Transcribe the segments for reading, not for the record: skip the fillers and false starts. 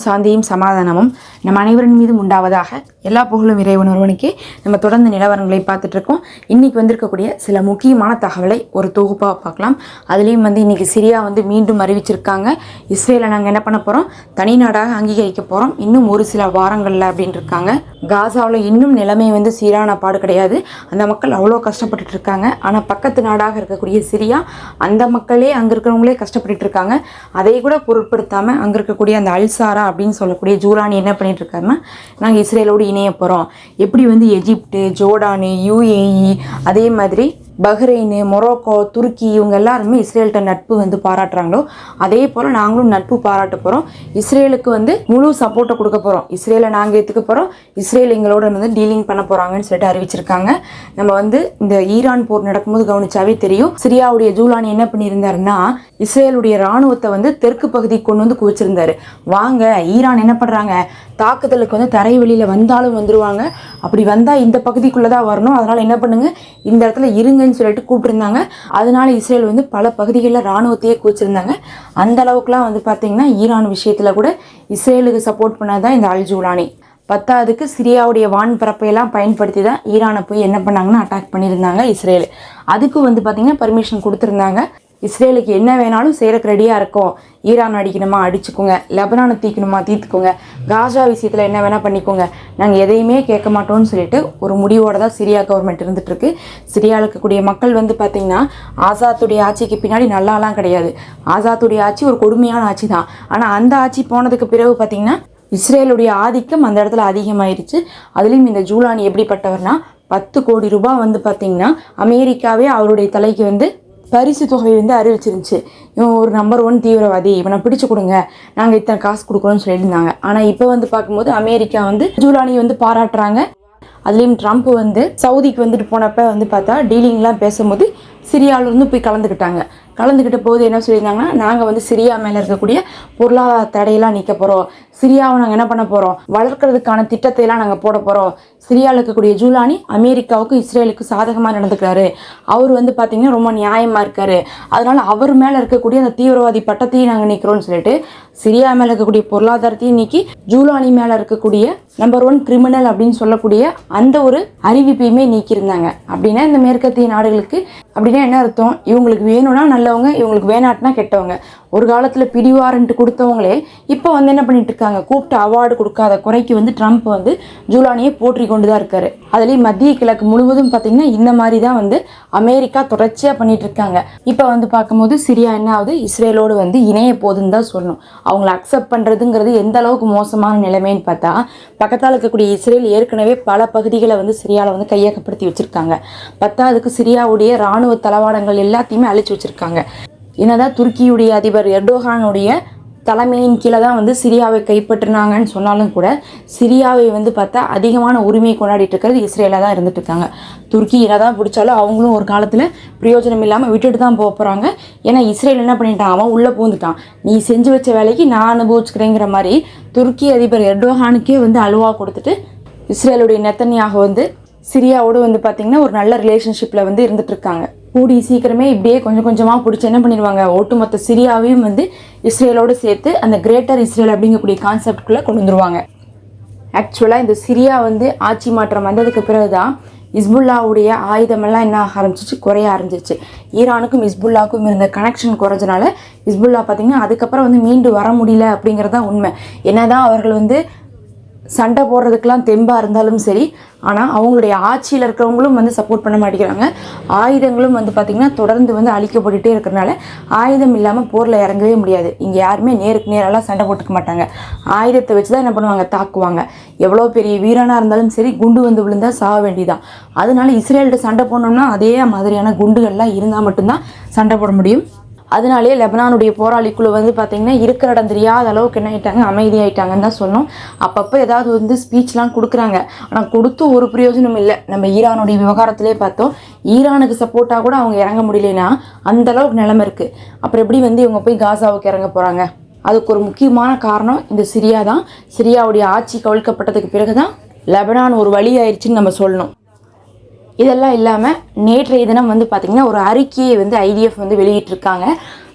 சாந்தியும் சமாதானமும் நம் அனைவரின் மீதும் உண்டாவதாக. எல்லா புகழும் இறைவன் ஒருவனுக்கே. நம்ம தொடர்ந்து நிலவரங்களை பார்த்துட்டு இருக்கோம். இன்னைக்கு வந்திருக்கக்கூடிய சில முக்கியமான தகவலை ஒரு தொகுப்பாக பார்க்கலாம். அதுலேயும் இன்னைக்கு சிரியா மீண்டும் அறிவிச்சிருக்காங்க, இஸ்ரேலை நாங்கள் என்ன பண்ண போகிறோம், தனி நாடாக அங்கீகரிக்க போகிறோம் இன்னும் ஒரு சில வாரங்களில் அப்படின்னு இருக்காங்க. காசாவில் இன்னும் நிலைமை சீரான பாடு கிடையாது. அந்த மக்கள் அவ்வளோ கஷ்டப்பட்டுட்டு இருக்காங்க. ஆனால் பக்கத்து நாடாக இருக்கக்கூடிய சிரியா, அந்த மக்களே அங்கே இருக்கிறவங்களே கஷ்டப்பட்டுட்டு இருக்காங்க. அதை கூட பொருட்படுத்தாமல் அங்கே இருக்கக்கூடிய அந்த அல்சாரா அப்படின்னு சொல்லக்கூடிய ஜூலானி என்ன பண்ணிட்டு இருக்காருன்னா, நாங்கள் இஸ்ரேலோடு இணைய போகிறோம். எப்படி எஜிப்டு, ஜோர்டானு, யுஏஇ, அதே மாதிரி பஹ்ரைனு, மொரோக்கோ, துருக்கி இவங்க எல்லாருமே இஸ்ரேல்கிட்ட நட்பு பாராட்டுறாங்களோ அதே போல் நாங்களும் நட்பு பாராட்ட போகிறோம். இஸ்ரேலுக்கு முழு சப்போர்ட்டை கொடுக்க போகிறோம். இஸ்ரேலை நாங்கள் ஏற்றுக்க போகிறோம், இஸ்ரேல் எங்களோட டீலிங் பண்ண போகிறாங்கன்னு சொல்லிட்டு அறிவிச்சிருக்காங்க. நம்ம இந்த ஈரான் போர் நடக்கும்போது கவனிச்சாவே தெரியும், சிரியாவுடைய ஜூலானி என்ன பண்ணியிருந்தாருன்னா, இஸ்ரேலுடைய இராணுவத்தை தெற்கு பகுதிக்கு கொண்டு குவிச்சிருந்தாரு. வாங்க, ஈரான் என்ன பண்ணுறாங்க, தாக்குதலுக்கு தரை வெளியில் வந்தாலும் வந்துடுவாங்க, அப்படி வந்தால் இந்த பகுதிக்குள்ளே தான் வரணும், அதனால் என்ன பண்ணுங்க, இந்த இடத்துல இருங்கன்னு சொல்லிட்டு கூப்பிட்டுருந்தாங்க. அதனால இஸ்ரேல் பல பகுதிகளில் இராணுவத்தையே குவிச்சிருந்தாங்க. அந்த அளவுக்குலாம் பார்த்தீங்கன்னா ஈரான் விஷயத்தில் கூட இஸ்ரேலுக்கு சப்போர்ட் பண்ணாதான் இந்த அல் ஜூலானி. பத்தாவதுக்கு சிரியாவுடைய வான்பரப்பையெல்லாம் பயன்படுத்தி தான் ஈரானை போய் என்ன பண்ணாங்கன்னா அட்டாக் பண்ணியிருந்தாங்க இஸ்ரேல். அதுக்கு பார்த்தீங்கன்னா பர்மிஷன் கொடுத்துருந்தாங்க. இஸ்ரேலுக்கு என்ன வேணாலும் செய்கிறக்கு ரெடியாக இருக்கும். ஈரான் அடிக்கணுமா அடிச்சுக்கோங்க, லெபனானை தீக்கணுமா தீர்த்துக்கோங்க, காசா விஷயத்தில் என்ன வேணால் பண்ணிக்கோங்க, நாங்கள் எதையுமே கேட்க மாட்டோம்னு சொல்லிட்டு ஒரு முடிவோடு தான் சிரியா கவர்மெண்ட் இருந்துகிட்ருக்கு. சிரியாவில் இருக்கக்கூடிய மக்கள் பார்த்திங்கன்னா ஆசாத்துடைய ஆட்சிக்கு பின்னாடி நல்லாலாம் கிடையாது. ஆசாத்துடைய ஆட்சி ஒரு கொடுமையான ஆட்சி தான். ஆனால் அந்த ஆட்சி போனதுக்கு பிறகு பார்த்திங்கன்னா இஸ்ரேலுடைய ஆதிக்கம் அந்த இடத்துல அதிகமாயிருச்சு. அதுலேயும் இந்த ஜூலானி எப்படிப்பட்டவர்னா, 10 கோடி ரூபாய் பார்த்திங்கன்னா அமெரிக்காவே அவருடைய தலைக்கு பரிசு தொகை அறிவிச்சிருந்துச்சு. இவன் ஒரு நம்பர் 1 தீவிரவாதி, இவனை பிடிச்சு கொடுங்க, நாங்கள் இத்தனை காசு கொடுக்குறோன்னு சொல்லியிருந்தாங்க. ஆனால் இப்போ பார்க்கும்போது அமெரிக்கா ஜூலானி பாராட்டுறாங்க. அதுலேயும் ட்ரம்ப் சவுதிக்கு போனப்போ பார்த்தா டீலிங்லாம் பேசும்போது சிரியாவிலேருந்து போய் கலந்துக்கிட்ட போது என்ன சொல்லியிருந்தாங்கன்னா, நாங்கள் சிரியா மேலே இருக்கக்கூடிய பொருளாதார தடையெல்லாம் நீக்க போகிறோம், சிரியாவை நாங்கள் என்ன பண்ண போகிறோம், வளர்க்குறதுக்கான திட்டத்தையெல்லாம் நாங்கள் போட போகிறோம். சிரியாவில் இருக்கக்கூடிய ஜூலானி அமெரிக்காவுக்கும் இஸ்ரேலுக்கு சாதகமாக நடந்துக்கிறாரு, அவர் பார்த்திங்கன்னா ரொம்ப நியாயமாக இருக்கார், அதனால் அவர் மேலே இருக்கக்கூடிய அந்த தீவிரவாதி பட்டத்தையும் நாங்கள் நீக்கிறோன்னு சொல்லிட்டு சிரியா மேலே இருக்கக்கூடிய பொருளாதாரத்தையும் நீக்கி ஜூலானி மேலே இருக்கக்கூடிய நம்பர் 1 கிரிமினல் அப்படின்னு சொல்லக்கூடிய அந்த ஒரு அறிவிப்பையுமே நீக்கியிருந்தாங்க. அப்படின்னா இந்த மேற்கத்திய நாடுகளுக்கு அப்படின்னா என்ன அர்த்தம், இவங்களுக்கு வேணும்னா நல்லவங்க, இவங்களுக்கு வேணாட்டினா கெட்டவங்க. ஒரு காலத்தில் பிடிவாரண்ட்டு கொடுத்தவங்களே இப்போ என்ன பண்ணிட்டு இருக்காங்க, கூப்பிட்டு அவார்டு கொடுக்காத குறைக்கு ட்ரம்ப் ஜூலானியை போற்றி கொண்டு தான் இருக்காரு. அதுலேயும் மத்திய கிழக்கு முழுவதும் பார்த்திங்கன்னா இந்த மாதிரி தான் அமெரிக்கா தொடர்ச்சியாக பண்ணிட்டு இருக்காங்க. இப்போ பார்க்கும்போது சிரியா என்ன ஆகுது, இஸ்ரேலோடு இணைய போகுதுன்னு தான் சொல்லணும். அவங்கள அக்செப்ட் பண்ணுறதுங்கிறது எந்த அளவுக்கு மோசமான நிலைமைன்னு பார்த்தா, பக்கத்தால் இருக்கக்கூடிய இஸ்ரேல் ஏற்கனவே பல பகுதிகளை சிரியாவில் கையகப்படுத்தி வச்சுருக்காங்க. பத்தாவதுக்கு சிரியாவுடைய இராணுவ தளவாடங்கள் எல்லாத்தையுமே அழிச்சு வச்சுருக்காங்க. என்னதான் துருக்கியுடைய அதிபர் எர்டோகானுடைய தலைமையின் கீழே தான் சிரியாவை கைப்பற்றினாங்கன்னு சொன்னாலும் கூட, சிரியாவை பார்த்தா அதிகமான உரிமையை கொண்டாடிட்டு இருக்கிறது இஸ்ரேலாக தான் இருந்துட்டு இருக்காங்க. துருக்கி என்னதான் பிடிச்சாலும் அவங்களும் ஒரு காலத்தில் பிரயோஜனம் இல்லாமல் விட்டுட்டு தான் போக போகிறாங்க. ஏன்னா இஸ்ரேல் என்ன பண்ணிட்டான், அவன் உள்ளே பூந்துட்டான், நீ செஞ்சு வச்ச வேலைக்கு நான் அனுபவிச்சுக்கிறேங்கிற மாதிரி துருக்கி அதிபர் எர்டோகானுக்கே அலுவா கொடுத்துட்டு இஸ்ரேலுடைய நெத்தன்யாகு சிரியாவோடு பார்த்திங்கன்னா ஒரு நல்ல ரிலேஷன்ஷிப்பில் இருந்துட்டு இருக்காங்க. கூடி சீக்கிரமே இப்படியே கொஞ்சம் கொஞ்சமாக பிடிச்சி என்ன பண்ணிடுவாங்க, ஒட்டுமொத்த சிரியாவையும் இஸ்ரேலோடு சேர்த்து அந்த கிரேட்டர் இஸ்ரேல் அப்படிங்கக்கூடிய கான்செப்டுக்குள்ளே கொண்டு வந்துருவாங்க. ஆக்சுவலாக இந்த சிரியா ஆட்சி மாற்றம் வந்ததுக்கு பிறகு தான் இஸ்புல்லாவுடைய ஆயுதமெல்லாம் என்ன ஆரம்பிச்சிச்சு, குறைய ஆரம்பிச்சிச்சு. ஈரானுக்கும் இஸ்புல்லாவுக்கும் இருந்த கனெக்ஷன் குறைஞ்சனால இஸ்புல்லா பார்த்திங்கன்னா அதுக்கப்புறம் மீண்டு வர முடியல அப்படிங்கிறது தான் உண்மை. என்னதான் அவர்கள் சண்டை போடுறதுக்கெலாம் தெம்பாக இருந்தாலும் சரி, ஆனால் அவங்களுடைய ஆட்சியில் இருக்கிறவங்களும் சப்போர்ட் பண்ண மாட்டேங்கிறாங்க. ஆயுதங்களும் பார்த்திங்கன்னா தொடர்ந்து அழிக்கப்பட்டுகிட்டே இருக்கிறனால ஆயுதம் இல்லாமல் போரில் இறங்கவே முடியாது. இங்கே யாருமே நேருக்கு நேரெல்லாம் சண்டை போட்டுக்க மாட்டாங்க. ஆயுதத்தை வச்சு தான் என்ன பண்ணுவாங்க, தாக்குவாங்க. எவ்வளோ பெரிய வீரனாக இருந்தாலும் சரி, குண்டு விழுந்தால் சாக வேண்டியதான். அதனால இஸ்ரேல்கிட்ட சண்டை போடணும்னா அதே மாதிரியான குண்டுகள்லாம் இருந்தால் மட்டும்தான் சண்டை போட முடியும். அதனாலே லெபனானுடைய போராளிக்குழு பார்த்திங்கன்னா இருக்கிற இடம் தெரியாத அளவுக்கு என்ன ஆகிட்டாங்க, அமைதியாகிட்டாங்கன்னு தான் சொல்லணும். அப்பப்போ ஏதாவது ஸ்பீச்லாம் கொடுக்குறாங்க, ஆனால் கொடுத்து ஒரு பிரயோஜனம் இல்லை. நம்ம ஈரானுடைய விவகாரத்திலே பார்த்தோம், ஈரானுக்கு சப்போர்ட்டாக கூட அவங்க இறங்க முடியலன்னா அந்த அளவுக்கு நிலைமை இருக்குது. அப்புறம் எப்படி இவங்க போய் காசாவுக்கு இறங்க போகிறாங்க? அதுக்கு ஒரு முக்கியமான காரணம் இந்த சிரியா தான். சிரியாவுடைய ஆட்சி கவிழ்க்கப்பட்டதுக்கு பிறகு தான் லெபனான் ஒரு வழி ஆயிடுச்சுன்னு நம்ம சொல்லணும். இதெல்லாம் இல்லாமல் நேற்றைய தினம் பார்த்திங்கன்னா ஒரு அறிக்கையை ஐடிஎஃப் வெளியிட்டிருக்காங்க.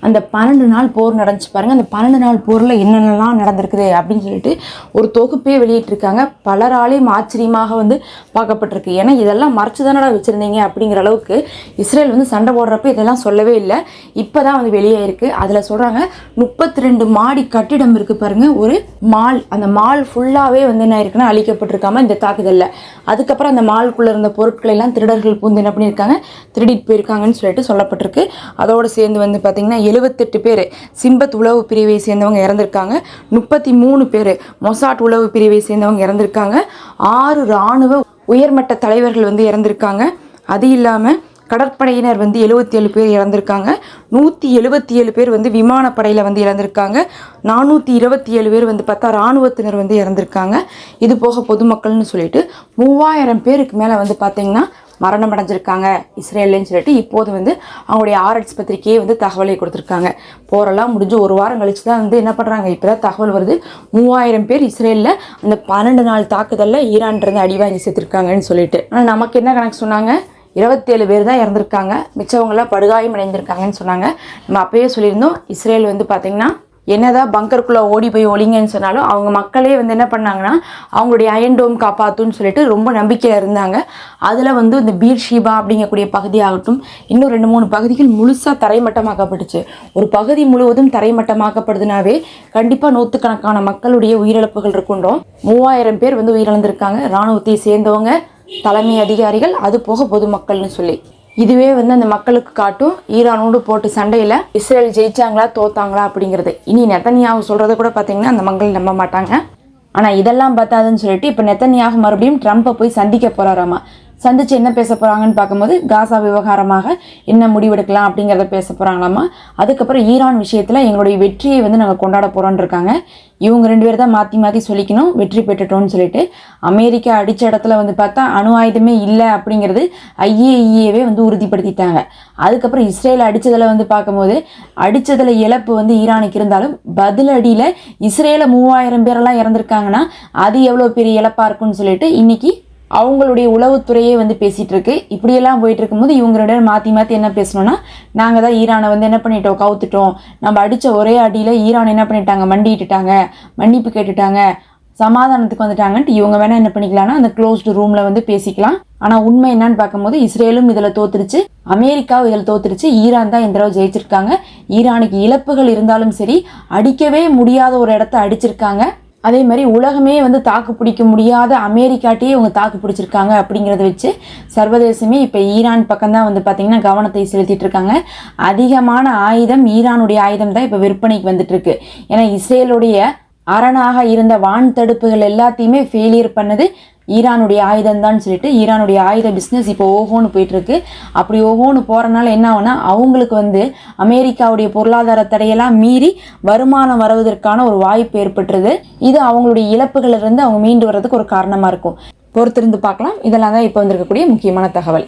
அந்த 12 நாள் போர் நடந்துச்சு பாருங்கள். அந்த 12 நாள் போரில் என்னென்னலாம் நடந்திருக்குது அப்படின்னு சொல்லிட்டு ஒரு தொகுப்பே வெளியிட்டிருக்காங்க. பலராலையும் ஆச்சரியமாக வந்து பார்க்கப்பட்டிருக்கு. ஏன்னா இதெல்லாம் மறைச்சு தானடா வச்சுருந்தீங்க அப்படிங்கிற அளவுக்கு இஸ்ரேல் வந்து சண்டை போடுறப்ப இதெல்லாம் சொல்லவே இல்லை. இப்போ தான் வந்து வெளியே இருக்குது. அதில் சொல்கிறாங்க 32 மாடி கட்டிடம் இருக்குது பாருங்கள், ஒரு மால். அந்த மால் ஃபுல்லாகவே வந்து என்ன இருக்குன்னா அழிக்கப்பட்டிருக்காம இந்த தாக்குதலில். அதுக்கப்புறம் அந்த மாலுக்குள்ளே இருந்த பொருட்களை எல்லாம் திருடர்கள் பூந்து என்ன பண்ணியிருக்காங்க, திருடிட்டு போயிருக்காங்கன்னு சொல்லிட்டு சொல்லப்பட்டிருக்கு. அதோடு சேர்ந்து வந்து பார்த்திங்கன்னா 78 பேர் சிம்பத் உளவு பிரிவை சேர்ந்தவங்க இறந்துருக்காங்க. 33 பேர் மொசாட் உளவு பிரிவை சேர்ந்தவங்க இறந்துருக்காங்க. 6 இராணுவ உயர்மட்ட தலைவர்கள் வந்து இறந்துருக்காங்க. அது இல்லாமல் கடற்படையினர் வந்து 77 பேர் இறந்துருக்காங்க. 177 பேர் வந்து விமானப்படையில் வந்து இறந்துருக்காங்க. 427 பேர் வந்து பார்த்தா இராணுவத்தினர் வந்து இறந்துருக்காங்க. இது போக பொதுமக்கள்னு சொல்லிட்டு 3000 பேருக்கு மேலே வந்து பார்த்திங்கன்னா மரணம் அடைஞ்சிருக்காங்க இஸ்ரேல்னு சொல்லிட்டு இப்போது வந்து அவங்களுடைய ஆர்எட்ஸ் பத்திரிகையே வந்து தகவலை கொடுத்துருக்காங்க. போரெல்லாம் முடிஞ்சு ஒரு வாரம் கழிச்சு தான் வந்து என்ன பண்ணுறாங்க, இப்போ தான் தகவல் வருது 3000 பேர் இஸ்ரேலில் அந்த 12 நாள் தாக்குதலில் ஈரான்லேருந்து அடி வாங்கி சேர்த்துருக்காங்கன்னு சொல்லிட்டு. ஆனால் நமக்கு என்ன கணக்கு சொன்னாங்க, 27 பேர் தான் இறந்துருக்காங்க, மிச்சவங்களாம் படுகாயம் அடைந்திருக்காங்கன்னு சொன்னாங்க. நம்ம அப்பயே சொல்லியிருந்தோம், இஸ்ரேல் வந்து பார்த்திங்கன்னா என்னதான் பங்கருக்குள்ளே ஓடி போய் ஒளிங்கன்னு சொன்னாலும் அவங்க மக்களே வந்து என்ன பண்ணாங்கன்னா அவங்களுடைய அயன்டோம் காப்பாற்றுன்னு சொல்லிட்டு ரொம்ப நம்பிக்கையில் இருந்தாங்க. அதில் வந்து இந்த பீர் ஷீபா அப்படிங்கக்கூடிய பகுதியாகட்டும், இன்னும் 2-3 பகுதிகள் முழுசாக தரைமட்டமாக்கப்பட்டுச்சு. ஒரு பகுதி முழுவதும் தரைமட்டமாக்கப்படுதுனாவே கண்டிப்பாக 100கணக்கான மக்களுடைய உயிரிழப்புகள் இருக்குன்றோம். 3000 பேர் வந்து உயிரிழந்திருக்காங்க, இராணுவத்தை சேர்ந்தவங்க, தலைமை அதிகாரிகள், அது போக பொதுமக்கள்னு சொல்லி. இதுவே வந்து அந்த மக்களுக்கு காட்டும் ஈரானோடு போட்டு சண்டையில் இஸ்ரேல் ஜெயிச்சாங்களா தோத்தாங்களா அப்படிங்கிறது. இனி நெத்தன்யாகு சொல்கிறத கூட பார்த்தீங்கன்னா அந்த மக்கள் நம்ப மாட்டாங்க. ஆனால் இதெல்லாம் பார்த்தாதுன்னு சொல்லிட்டு இப்போ நெத்தன்யாகு மறுபடியும் ட்ரம்ப்பை போய் சந்திக்க போகிறாராமா. சந்திச்சு என்ன பேச போகிறாங்கன்னு பார்க்கும்போது காசா விவகாரமாக என்ன முடிவெடுக்கலாம் அப்படிங்கிறத பேச போகிறாங்களாமா. அதுக்கப்புறம் ஈரான் விஷயத்தில் எங்களுடைய வெற்றியை வந்து நாங்கள் கொண்டாட போகிறோன்னு இருக்காங்க. இவங்க 2 பேர் தான் மாற்றி மாற்றி சொல்லிக்கணும் வெற்றி பெற்றுட்டோன்னு சொல்லிட்டு. அமெரிக்கா அடித்த இடத்துல வந்து பார்த்தா அணு ஆயுதமே இல்லை அப்படிங்கிறது IAEAவே வந்து உறுதிப்படுத்திட்டாங்க. அதுக்கப்புறம் இஸ்ரேல் அடித்ததில் வந்து பார்க்கும்போது அடித்ததில் இழப்பு வந்து ஈரானுக்கு இருந்தாலும் பதிலடியில் இஸ்ரேலில் 3000 பேரெல்லாம் இறந்துருக்காங்கன்னா அது எவ்வளோ பெரிய இழப்பாக இருக்குன்னு சொல்லிட்டு இன்றைக்கி அவங்களுடைய உளவுத்துறையே வந்து பேசிகிட்டு இருக்கு. இப்படியெல்லாம் போயிட்டு இருக்கும்போது இவங்க 2 பேரும் மாற்றி மாற்றி என்ன பேசணும்னா, நாங்கள் தான் ஈரானை வந்து என்ன பண்ணிட்டோம், கவுத்துட்டோம், நம்ம அடித்த ஒரே அடியில் ஈரான் என்ன பண்ணிட்டாங்க, மண்டிட்டுட்டாங்க, மன்னிப்பு கேட்டுட்டாங்க, சமாதானத்துக்கு வந்துட்டாங்கன்ட்டு இவங்க வேணால் என்ன பண்ணிக்கலாம்னா அந்த க்ளோஸ்டு ரூமில் வந்து பேசிக்கலாம். ஆனால் உண்மை என்னன்னு பார்க்கும்போது இஸ்ரேலும் இதில் தோத்துருச்சு, அமெரிக்காவும் இதில் தோத்துருச்சு, ஈரான் தான் இந்த தடவை ஜெயிச்சிருக்காங்க. ஈரானுக்கு இழப்புகள் இருந்தாலும் சரி, அடிக்கவே முடியாத ஒரு இடத்த அடிச்சிருக்காங்க. அதே மாதிரி உலகமே வந்து தாக்கு பிடிக்க முடியாத அமெரிக்காட்டையே இவங்க தாக்கு பிடிச்சிருக்காங்க. அப்படிங்கிறத வச்சு சர்வதேசமே இப்போ ஈரான் பக்கம்தான் வந்து பார்த்திங்கன்னா கவனத்தை செலுத்திட்டு இருக்காங்க. அதிகமான ஆயுதம் ஈரானுடைய ஆயுதம் தான் இப்போ விற்பனைக்கு வந்துட்டு இருக்கு. ஏன்னா இஸ்ரேலுடைய அரணாக இருந்த வான் தடுப்புகள் எல்லாத்தையுமே ஃபெயிலியர் பண்ணது ஈரானுடைய ஆயுதம் தான் சொல்லிட்டு ஈரானுடைய ஆயுத பிஸ்னஸ் இப்போ ஓஹோன்னு போயிட்டுருக்கு. அப்படி ஓஹோன்னு போகிறனால என்ன ஆகுனா அவங்களுக்கு வந்து அமெரிக்காவுடைய பொருளாதார தடையெல்லாம் மீறி வருமானம் வருவதற்கான ஒரு வாய்ப்பு ஏற்பட்டுருது. இது அவங்களுடைய இழப்புகளிலிருந்து அவங்க மீண்டு வர்றதுக்கு ஒரு காரணமாக இருக்கும். பொறுத்திருந்து பார்க்கலாம். இதெல்லாம் தான் இப்போ வந்திருக்கக்கூடிய முக்கியமான தகவல்.